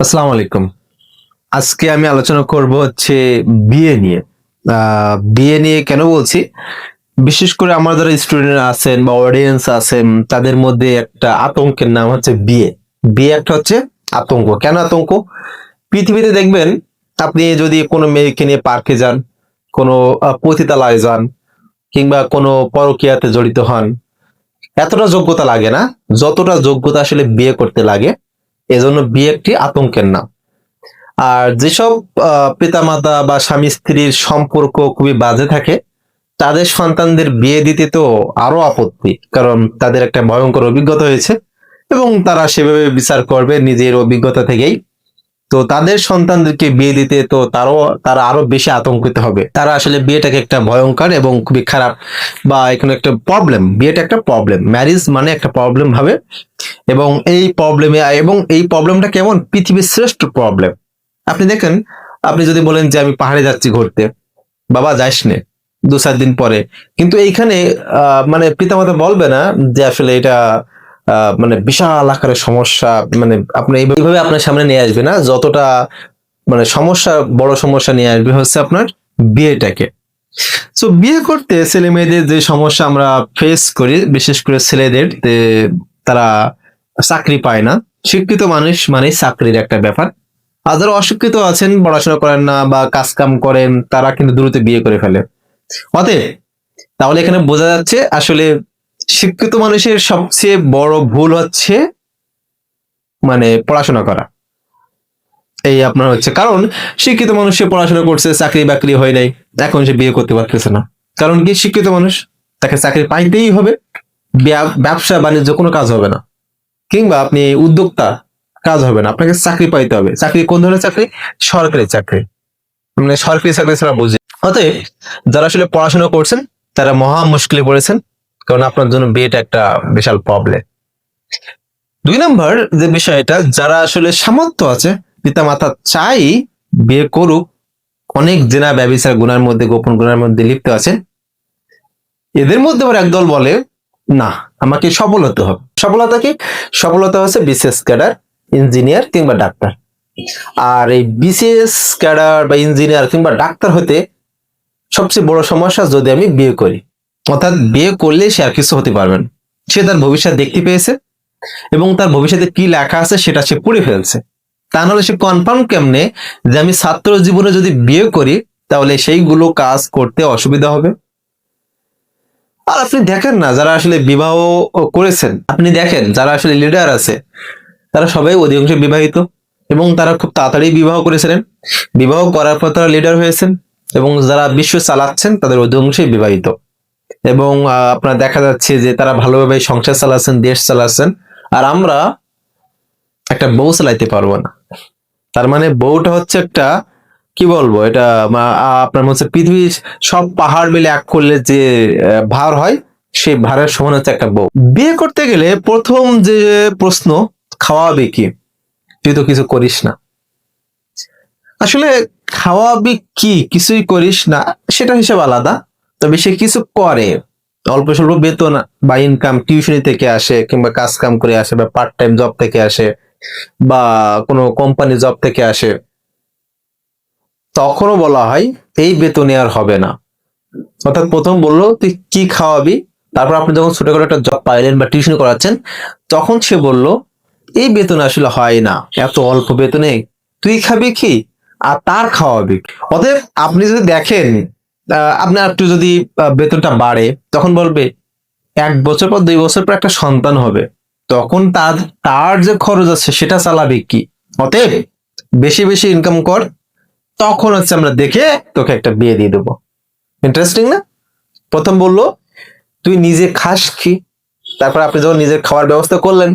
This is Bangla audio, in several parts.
আসসালামু আলাইকুম। আজকে আমি আলোচনা করব হচ্ছে বিয়ে নিয়ে। বিয়ে নিয়ে কেন বলছি? বিশেষ করে আমার যারা স্টুডেন্ট আছেন বা অডিয়েন্স আছেন তাদের মধ্যে একটা আতঙ্কের নাম হচ্ছে বিয়ে। বিয়ে একটা হচ্ছে আতঙ্ক। কেন আতঙ্ক? পৃথিবীতে দেখবেন আপনি যদি কোনো মেয়েকে নিয়ে পার্কে যান, কোনো পতিতালয়ে যান কিংবা কোনো পরকীয়াতে জড়িত হন, এতটা যোগ্যতা লাগে না যতটা যোগ্যতা আসলে বিয়ে করতে লাগে। এজন্য বিয়ে একটি আতঙ্কের নাম। আর যেসব পিতামাতা বা স্বামী স্ত্রীর সম্পর্ক খুবই বাজে থাকে তাদের সন্তানদের বিয়ে দিতে তো আরো আপত্তি, কারণ তাদের একটা ভয়ঙ্কর অভিজ্ঞতা হয়েছে এবং তারা সেভাবে বিচার করবে নিজের অভিজ্ঞতা থেকেই। তো তাদের সন্তানদেরকে বিয়ে দিতে তো তারা আরো বেশি আতঙ্কিত হবে। তারা আসলে বিয়েটাকে একটা ভয়ঙ্কর এবং খুবই খারাপ বা এখানে একটা প্রবলেম, বিয়েটা একটা প্রবলেম, ম্যারেজ মানে একটা প্রবলেম ভাবে। এবং এই প্রবলেমটা কেমন, পৃথিবীর শ্রেষ্ঠ প্রবলেম। আপনি দেখেন, আপনি যদি বলেন যে আমি পাহাড়ে যাচ্ছি ঘুরতে, বাবা যাস নে 2-4 দিন পরে, কিন্তু এইখানে মানে পিতামাতা বলবে না যে আসলে এটা মানে বিশাল আকারের সমস্যা, মানে আপনি এইভাবে আপনার সামনে নিয়ে আসবে না যতটা মানে সমস্যা, বড় সমস্যা নিয়ে আসবে হচ্ছে আপনার বিয়েটাকে। তো বিয়ে করতে ছেলে মেয়েদের যে সমস্যা আমরা ফেস করি, বিশেষ করে ছেলেদের, তারা চাকরি পায় না। শিক্ষিত মানুষ মানে চাকরির একটা ব্যাপার। আর যারা অশিক্ষিত আছেন, পড়াশোনা করেন না বা কাজ কাম করেন, তারা কিন্তু দ্রুত বিয়ে করে ফেলে। অতএব তাহলে এখানে বোঝা যাচ্ছে আসলে শিক্ষিত মানুষের সবচেয়ে বড় ভুল হচ্ছে মানে পড়াশোনা করা। এই আপনার হচ্ছে কারণ, শিক্ষিত মানুষ সে পড়াশোনা করছে, চাকরি বাকরি হয় নাই, এখন সে বিয়ে করতে পারতেছে না। কারণ কি, শিক্ষিত মানুষ, তাকে চাকরি পাইতেই হবে। ব্যবসা বাণিজ্য কোনো কাজ হবে না, কিংবা আপনি উদ্যোক্তা, কাজ হবে না, আপনাকে চাকরি পাইতে হবে। চাকরি কোন ধরনের চাকরি? সরকারি চাকরি। মানে সরকারি চাকরি ছাড়া বুঝি। অতএব যারা আসলে পড়াশোনা করছেন তারা মহা মুশকিলে পড়েছেন, কারণ আপনার জন্য বিয়েটা একটা বিশাল প্রবলেম। 2 নম্বর যে বিষয়টা, যারা আসলে সামর্থ্য আছে, পিতা মাতা চাই বিয়ে করুক, অনেক জেনা ব্যভিচার গুনার মধ্যে, গোপন গুনার মধ্যে লিপ্ত আছে, এদের মধ্যে আবার একদল বলে না, আমাকে সফল হতে হবে। সফলতা কি? সফলতা হচ্ছে বিসিএস ক্যাডার, ইঞ্জিনিয়ার কিংবা ডাক্তার। আর এই বিসিএস ক্যাডার বা ইঞ্জিনিয়ার কিংবা ডাক্তার হতে সবচেয়ে বড় সমস্যা যদি আমি বিয়ে করি, অর্থাৎ বিয়ে করলে সে আর কিছু হতে পারবে না। সে তার ভবিষ্যৎ দেখতে পেয়েছে এবং তার ভবিষ্যতে কি লেখা আছে সেটা সে পড়ে ফেলছে। তা নাহলে সে কনফার্ম কেমনে যে আমি ছাত্র জীবনে যদি বিয়ে করি তাহলে সেইগুলো কাজ করতে অসুবিধা হবে? আর আপনি দেখেন না, যারা আসলে বিবাহ করেছেন, আপনি দেখেন যারা আসলে লিডার আছে, তারা সবাই অধিকাংশ বিবাহিত এবং তারা খুব তাড়াতাড়ি বিবাহ করেছিলেন। বিবাহ করার পর তারা লিডার হয়েছেন এবং যারা বিশ্ব চালাচ্ছেন তাদের অধিকাংশই বিবাহিত। এবং আপনার দেখা যাচ্ছে যে তারা ভালোভাবে সংসার চালাচ্ছেন, দেশ চালাচ্ছেন। আর আমরা একটা বউ চালাইতে পারবো না। তার মানে বউটা হচ্ছে একটা, কি বলবো এটা, আপনার হচ্ছে পৃথিবীর সব পাহাড় মিলে এক করলে যে ভার হয়, সেই ভারের সমান হচ্ছে একটা বউ। বিয়ে করতে গেলে প্রথম যে প্রশ্ন, খাওয়াবে কি? তুই তো কিছু করিস না। আসলে খাওয়াবি কি, কিছুই করিস না, সেটা হিসাব আলাদা। তবে সে কিছু করে, অল্প স্বল্প বেতন বা ইনকাম টিউশনি থেকে আসে কিংবা কাজ কাম করে আসে বা পার্ট টাইম জব থেকে আসে বা কোনো কোম্পানি জব থেকে আসে, তখনও বলা হয় এই বেতনে আর হবে না। অর্থাৎ প্রথম বললো তুই কি খাওয়াবি, তারপর আপনি যখন ছোটখাটো একটা জব পাইলেন বা টিউশন করাচ্ছেন, তখন সে বলল এই বেতনে আসলে হয় না, এত অল্প বেতনে তুই খাবি কি আর তার খাওয়াবি। অতএব আপনি যদি দেখেন, আপনার একটু যদি বেতনটা বাড়ে, তখন বলবে 1 বছর পর 2 বছর পর একটা সন্তান হবে, তখন তার তার যে খরচ আছে সেটা চালাবে কি? অতএব বেশি বেশি ইনকাম কর, তখন হচ্ছে আমরা দেখে তোকে একটা বিয়ে দিয়ে দেবো। ইন্টারেস্টিং না? প্রথম বললো তুই নিজে খাস কি, তারপর আপনি যখন নিজের খাওয়ার ব্যবস্থা করলেন,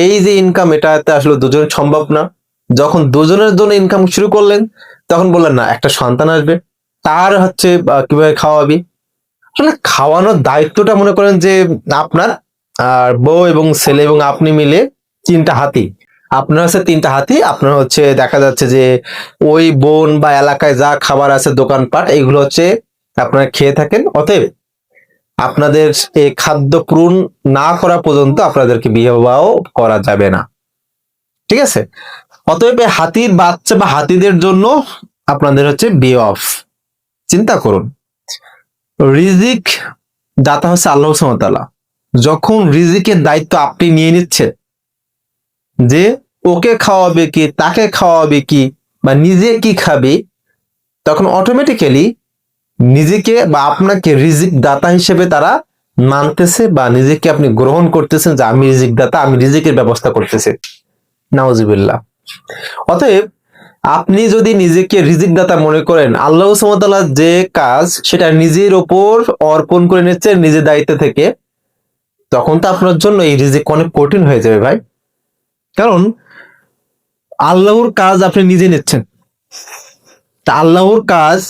এই যে ইনকাম, এটাতে আসলে দুজনের সম্ভব না। যখন দুজনের জন্য ইনকাম শুরু করলেন, তখন বললেন না একটা সন্তান আসবে, তার হচ্ছে কিভাবে খাওয়াবি। আসলে খাওয়ানোর দায়িত্বটা মনে করেন যে আপনার, আর বউ এবং ছেলে এবং আপনি মিলে 3টা হাতি। আপনার হচ্ছে 3টা হাতি, আপনার হচ্ছে দেখা যাচ্ছে যে ওই বন বা এলাকায় যা খাবার আছে, দোকানপাট, এগুলো হচ্ছে আপনারা খেয়ে থাকেন। অতএব আপনাদের এই খাদ্য পূরণ না করা পর্যন্ত আপনাদেরকে বিবাহ করা যাবে না। ঠিক আছে? অতএব এই হাতির বাচ্চা বা হাতিদের জন্য আপনাদের হচ্ছে বে অফ। চিন্তা করুন, রিজিক দাতা হচ্ছে আল্লাহ সুবহানাহু ওয়া তাআলা। যখন রিজিকের দায়িত্ব আপনি নিয়ে নিচ্ছেন যে ওকে খাওয়াবে কি, তাকে খাওয়াবে কি, বা নিজে কি খাবে, তখন অটোমেটিক্যালি নিজেকে বা আপনাকে রিজিক দাতা হিসেবে তারা মানতেছে, বা নিজেকে আপনি গ্রহণ করতেছেন যে আমি রিজিক দাতা, আমি রিজিকের ব্যবস্থা করতেছি। নাউজুবিল্লাহ। অতএব আপনি যদি নিজেকে রিজিক দাতা মনে করেন, আল্লাহ সুবহানাহু ওয়া তাআলা যে কাজ সেটা নিজের ওপর অর্পণ করে নিচ্ছেন নিজের দায়িত্ব থেকে, তখন তো আপনার জন্য এই রিজিক অনেক কঠিন হয়ে যাবে ভাই। কারণ আল্লাহর কাজ আপনি নিজে নিচ্ছেন, তা আল্লাহর কাজ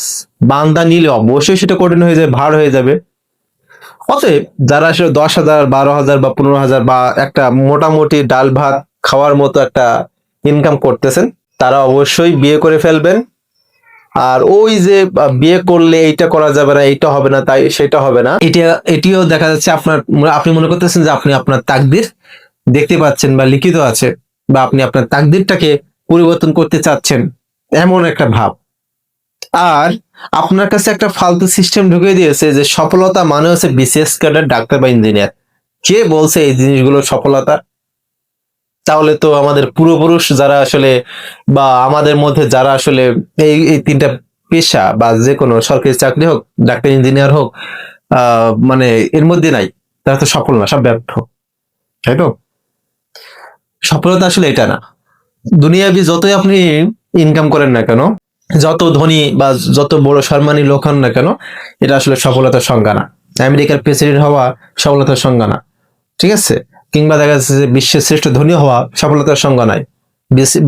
বান্দা নিলে অবশ্যই সেটা কঠিন হয়ে যাবে, ভার হয়ে যাবে। অতএব যারা আসলে 10,000, 12,000 বা 15,000 বা একটা মোটামুটি ডাল ভাত খাওয়ার মতো একটা ইনকাম করতেছেন, তারা অবশ্যই বিয়ে করে ফেলবেন। আর ওই যে বিয়ে করলে এইটা করা যাবে না, এইটা হবে না, তাই সেটা হবে না, এটিও দেখা যাচ্ছে আপনি মনে করতেছেন যে আপনি আপনার তাকদির দেখতে পাচ্ছেন বা লিখিত আছে, বা আপনি আপনার তাকদিরটাকে পরিবর্তন করতে চাচ্ছেন, এমন একটা ভাব। আর আপনার কাছে একটা ফালতু সিস্টেম ঢুকিয়ে দিয়েছে যে সফলতা মানে হচ্ছে বিসিএস ক্যাডার, ডাক্তার বা ইঞ্জিনিয়ার। কে বলছে এই জিনিসগুলো সফলতা? তাহলে তো আমাদের পূর্বপুরুষ যারা আসলে, বা আমাদের মধ্যে যারা আসলে এই তিনটা পেশা বা যে কোনো সরকারি চাকরি হোক, ডাক্তার ইঞ্জিনিয়ার হোক, মানে এর মধ্যে নাই, তারা তো সফল না, সব ব্যর্থ, তাই তো? সফলতা আসলে এটা না। দুনিয়াবি যতই আপনি ইনকাম করেন না কেন, যত ধনী বা যত বড় সম্মানী লোক হন না কেন, এটা আসলে সফলতার সংজ্ঞা না। আমেরিকার প্রেসিডেন্ট হওয়া সফলতার সংজ্ঞা না, ঠিক আছে? কিংবা দেখা যাচ্ছে যে বিশ্বের শ্রেষ্ঠ ধনী হওয়া সফলতার সংজ্ঞা নাই,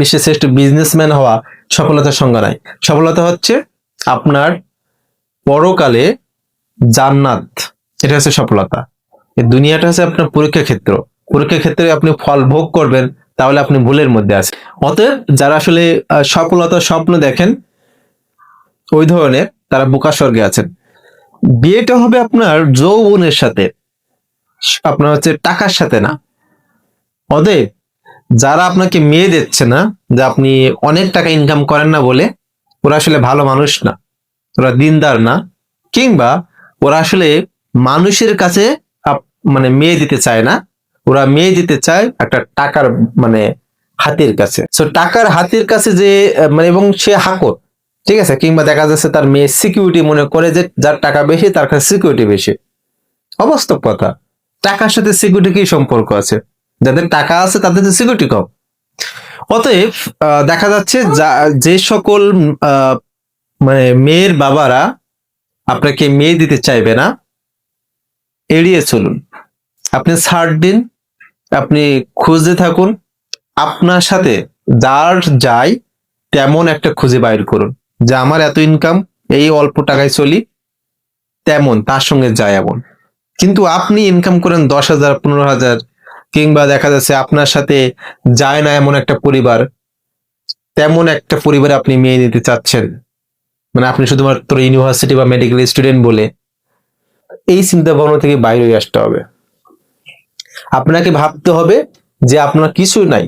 বিশ্বের শ্রেষ্ঠ বিজনেসম্যান হওয়া সফলতার সংজ্ঞা নাই। সফলতা হচ্ছে আপনার পরকালে জান্নাত, এটা হচ্ছে সফলতা। এই দুনিয়াটা হচ্ছে আপনার পরীক্ষা ক্ষেত্র, পরীক্ষা ক্ষেত্রে আপনি ফল ভোগ করবেন, তাহলে আপনি ভুলের মধ্যে আছেন। অতএব যারা আসলে সফলতার স্বপ্ন দেখেন ওই ধরনের, তারা বোকা স্বর্গে আছেন। বিয়েটা হবে আপনার যৌবনের সাথে, আপনার হচ্ছে টাকার সাথে না। অতএব যারা আপনাকে মেয়ে দিচ্ছে না, যে আপনি অনেক টাকা ইনকাম করেন না বলে, ওরা আসলে ভালো মানুষ না, ওরা দিনদার না, কিংবা ওরা আসলে মানুষের কাছে মানে মেয়ে দিতে চায় না, ওরা মেয়ে দিতে চায় একটা টাকার মানে হাতির কাছে। সো টাকার হাতির কাছে যে মানে, এবং সে হাকর, ঠিক আছে? কিংবা দেখা যাচ্ছে তার মেয়ে সিকিউরিটি মনে করে যে যার টাকা বেশি তার কাছে সিকিউরিটি বেশি। অবাস্তব কথা। টাকার সাথে সিকিউরিটি কি সম্পর্ক আছে? যাদের টাকা আছে তাদের তো সিকিউরিটি কম। অতএব দেখা যাচ্ছে যে সকল মানে মেয়ের বাবারা আপনাকে মেয়ে দিতে চাইবে না, এড়িয়ে চলুন। আপনি ছাড় দিন, আপনি খুঁজতে থাকুন, আপনার সাথে যার যায় তেমন একটা খুঁজে বাইর করুন, যে আমার এত ইনকাম, এই অল্প টাকায় চলি, তেমন তার সঙ্গে যায় এমন। কিন্তু আপনি ইনকাম করেন 10,000, 15,000, কিংবা দেখা যাচ্ছে আপনার সাথে যায় না এমন একটা পরিবার, তেমন একটা পরিবারে আপনি মেয়ে নিতে চাচ্ছেন, মানে আপনি শুধুমাত্র ইউনিভার্সিটি বা মেডিকেল স্টুডেন্ট বলে, এই চিন্তা ভাবনা থেকে বাইরে হয়ে আসতে হবে। আপনাকে ভাবতে হবে যে আপনার কিছু নাই,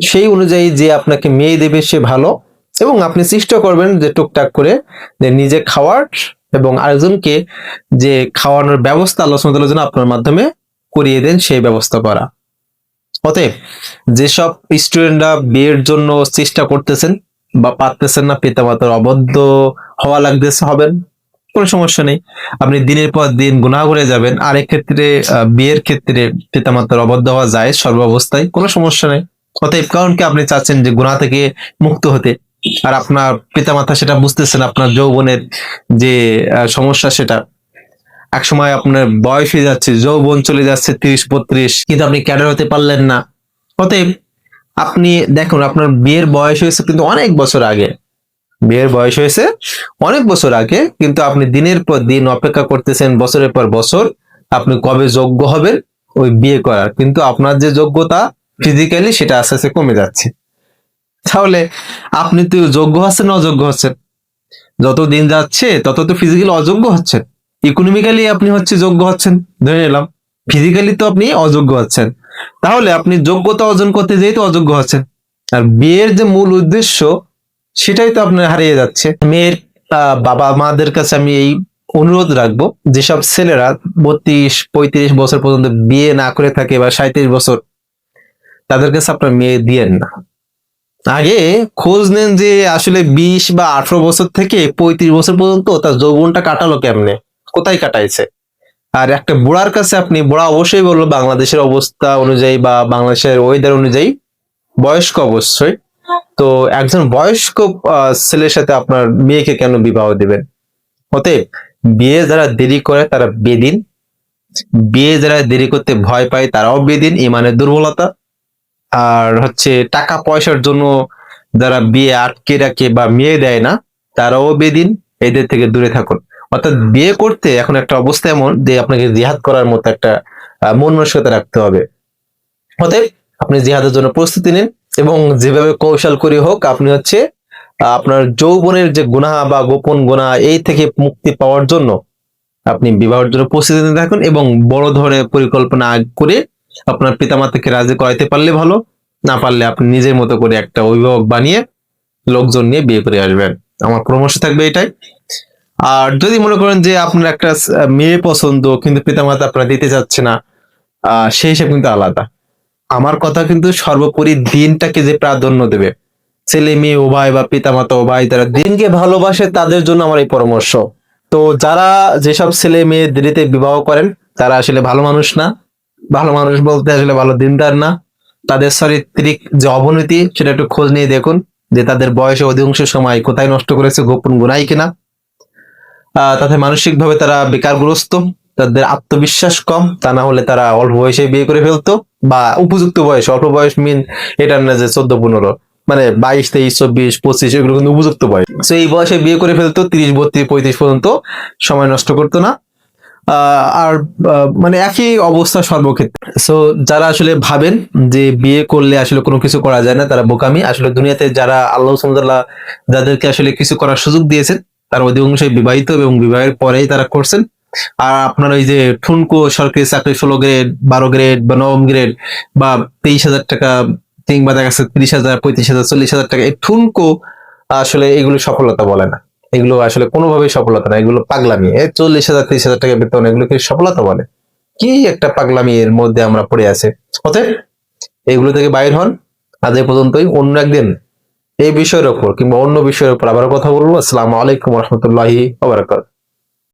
সেই অনুযায়ী যে আপনাকে মেয়ে দেবে সে ভালো, এবং আপনি চেষ্টা করবেন যে টুকটাক করে যে নিজে খাওয়ার এবং আরেকজনকে যে খাওয়ানোর ব্যবস্থা আল্লাহ সুবহানাহু ওয়া তাআলা যেন আপনার মাধ্যমে করিয়ে দেন, সেই ব্যবস্থা করা। অতএব যেসব স্টুডেন্টরা বিয়ের জন্য চেষ্টা করতেছেন বা পারতেছেন না, পিতামাতার অবাধ্য হওয়া লাগতেছে, হবেন, কোনো সমস্যা নেই। আপনি দিনের পর দিন গুনাহ করে যাবেন। আর এক্ষেত্রে বিয়ের ক্ষেত্রে পিতামাতার অবাধ্য হওয়া যায় সর্বাবস্থায়, কোনো সমস্যা নেই। অতএব কারণ কি আপনি চাচ্ছেন যে গুনাহ থেকে মুক্ত হতে, আর আপনার পিতামাতা সেটা বুঝতেছেন, আপনার যৌবনের যে সমস্যা সেটা। এক সময় আপনার বয়স হয়ে যাচ্ছে, যৌবন চলে যাচ্ছে 30-32, কিন্তু আপনি ক্যাডার হতে পারলেন না। অতএব আপনি দেখুন, আপনার বিয়ের বয়স হয়েছে কিন্তু অনেক বছর আগে, বিয়ের বয়স হয়েছে অনেক বছর আগে, কিন্তু আপনি দিনের পর দিন অপেক্ষা করতেছেন, বছরের পর বছর, আপনি কবে যোগ্য হবেন ওই বিয়ে করার, কিন্তু আপনার যে যোগ্যতা ফিজিক্যালি সেটা আস্তে আস্তে কমে যাচ্ছে। তাহলে আপনি তো যোগ্য হচ্ছেন না অযোগ্য হচ্ছেন? যত দিন যাচ্ছে তত তো ফিজিক্যালি অযোগ্য হচ্ছেন। ইকোনমিক্যালি আপনি হচ্ছে যোগ্য হচ্ছেন ধরে নিলাম, ফিজিক্যালি তো আপনি অযোগ্য হচ্ছেন। তাহলে আপনি যোগ্যতা অর্জন করতে যেয়ে তো অযোগ্য হচ্ছেন। আর বিয়ের যে মূল উদ্দেশ্য সেটাই তো আপনার হারিয়ে যাচ্ছে। মেয়ের বাবা মাদের কাছে আমি এই অনুরোধ রাখবো, যেসব ছেলেরা 32-35 বছর পর্যন্ত বিয়ে না করে থাকে বা 37 বছর, তাদের কাছে আপনার মেয়ে দিয়েন না। আগে খোঁজ নেন যে আসলে 20 বা 18 বছর থেকে 35 বছর পর্যন্ত তার যৌবনটা কাটালো কেমনে, কোথায় কাটাইছে। আর একটা বুড়ার কাছে আপনি, বুড়া অবশ্যই বললো বাংলাদেশের অবস্থা অনুযায়ী বা বাংলাদেশের ওয়েদার অনুযায়ী বয়স্ক অবশ্যই, তো একজন বয়স্ক ছেলের সাথে আপনার মেয়েকে কেন বিবাহ দিবেন? অতএব বিয়ে যারা দেরি করে তারা বেদিন, বিয়ে যারা দেরি করতে ভয় পায় তারাও বেদিন, ইমানের দুর্বলতা। আর হচ্ছে টাকা পয়সার জন্য যারা বিয়ে আটকে রাখে বা মেয়ে দেয় না, তারাও বেদিন। এদের থেকে দূরে থাকুন। অর্থাৎ বিয়ে করতে এখন একটা অবস্থা এমন যে আপনাকে জিহাদ করার মতো একটা মন মানসিকতা রাখতে হবে। অতএব আপনি জিহাদের জন্য প্রস্তুতি নিন, এবং যেভাবে কৌশল করে হোক আপনি হচ্ছে আপনার যৌবনের যে গুনাহ বা গোপন গুনাহ এই থেকে মুক্তি পাওয়ার জন্য আপনি বিবাহের জন্য প্রস্তুতি নিতে থাকুন, এবং বড় ধরনের পরিকল্পনা করে আপনার পিতামাতাকে রাজি করাইতে পারলে ভালো, না পারলে আপনি নিজের মতো করে একটা অভিভাবক বানিয়ে লোকজন নিয়ে বিয়ে করে আসবেন। আমার পরামর্শ থাকবে এটাই। আর যদি মনে করেন যে আপনার একটা মেয়ে পছন্দ কিন্তু পিতামাতা আপনারা দিতে চাচ্ছে না, সেই হিসাব কিন্তু আলাদা। আমার কথা কিন্তু সর্বোপরি দিনটাকে যে প্রাধান্য দেবে, ছেলে মেয়ে উভয় বা পিতামাতা উভয় তারা দিনকে ভালোবাসে, তাদের জন্য আমার এই পরামর্শ। তো যারা যেসব ছেলে মেয়ে দেরিতে বিবাহ করেন তারা আসলে ভালো মানুষ না। ভালো মানুষ বলতে আসলে ভালো দিনদার না। তাদের চারিত্রিক যে অবনতি সেটা একটু খোঁজ নিয়ে দেখুন, যে তাদের বয়সে অধিকাংশ সময় কোথায় নষ্ট করেছে, গোপন গুনাই কিনা। তাতে মানসিকভাবে তারা বেকারগ্রস্ত, তাদের আত্মবিশ্বাস কম, তা না হলে তারা অল্প বয়সে বিয়ে করে ফেলতো, বা উপযুক্ত বয়স, অল্প বয়স মিন এটা না যে 14-15, মানে 22-23-24-25 এগুলো কিন্তু উপযুক্ত বয়স। তো এই বয়সে বিয়ে করে ফেলতো, 30-32-35 পর্যন্ত সময় নষ্ট করতো না। আর মানে একই অবস্থা সর্বক্ষেত্রে। সো যারা আসলে ভাবেন যে বিয়ে করলে আসলে কোনো কিছু করা যায় না, তারা বোকামি। আসলে দুনিয়াতে যারা আল্লাহ সুবহানাহু ওয়া তাআলা যাদেরকে আসলে কিছু করার সুযোগ দিয়েছেন, তার অধিকাংশই বিবাহিত এবং বিবাহের পরেই তারা করছেন। আর আপনার ওই যে ঠুনকো সরকারি চাকরি 16 গ্রেড, 12 গ্রেড বা নবম গ্রেড বা 23,000 টাকা, কিংবা দেখা যাচ্ছে 30,000, 35,000, 40,000 টাকা, এই ঠুনকো আসলে এগুলো সফলতা বলে না। এগুলো আসলে কোনোভাবেই সফলতা না, এগুলো পাগলামি। 40,000, 30,000 টাকা বেতন, এগুলোকে সফলতা বলে? কি একটা পাগলামির মধ্যে আমরা পড়ে আছি। অতএব এগুলো থেকে বাইর হন। আজ এই পর্যন্তই। অন্য একদিন এই বিষয়ের উপর কিংবা অন্য বিষয়ের উপর আবার কথা বলবো। আসসালামু আলাইকুম রহমতুল্লাহি ওয়া বারাকাতুহু।